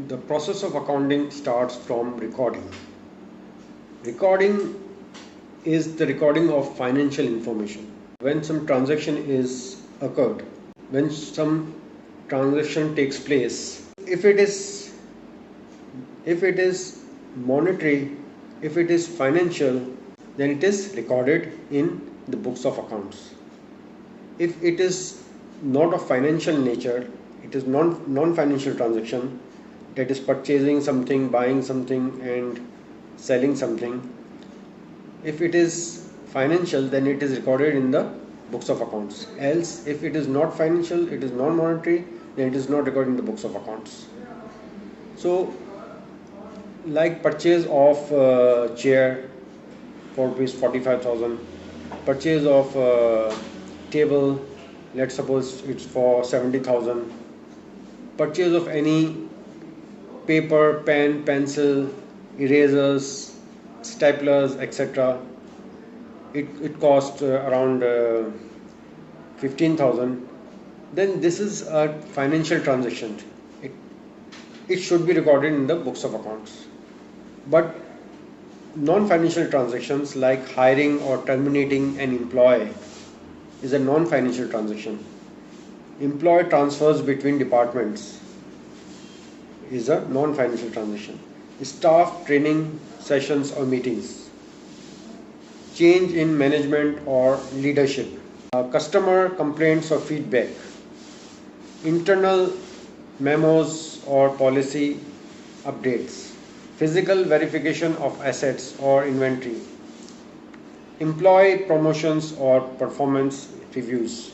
The process of accounting starts from recording. Recording is the recording of financial information. When some transaction is occurred, when some transaction takes place, if it is monetary, if it is financial, then it is recorded in the books of accounts. If it is not of financial nature, it is non-financial transaction, that is purchasing something, buying something and selling something. If it is financial, then it is recorded in the books of accounts. Else, if it is not financial, it is non-monetary, then it is not recorded in the books of accounts. So, like purchase of chair for rupees 45,000, purchase of table, let's suppose it's for 70,000, purchase of any paper, pen, pencil, erasers, staplers, etc. It cost around 15,000. Then this is a financial transaction. It should be recorded in the books of accounts. But non-financial transactions like hiring or terminating an employee is a non-financial transaction. Employee transfers between departments is a non-financial transaction. Staff training sessions or meetings. Change in management or leadership. Customer complaints or feedback. Internal memos or policy updates. Physical verification of assets or inventory. Employee promotions or performance reviews.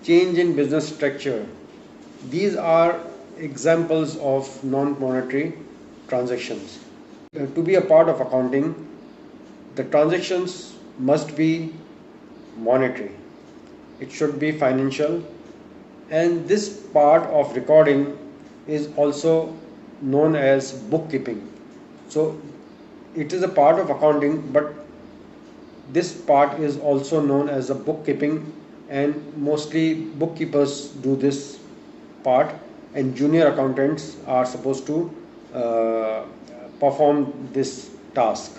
Change in business structure. These are examples of non-monetary transactions. To be a part of accounting, the transactions must be monetary. It should be financial, and this part of recording is also known as bookkeeping. So it is a part of accounting, but this part is also known as a bookkeeping, and mostly bookkeepers do this part, and junior accountants are supposed to perform this task.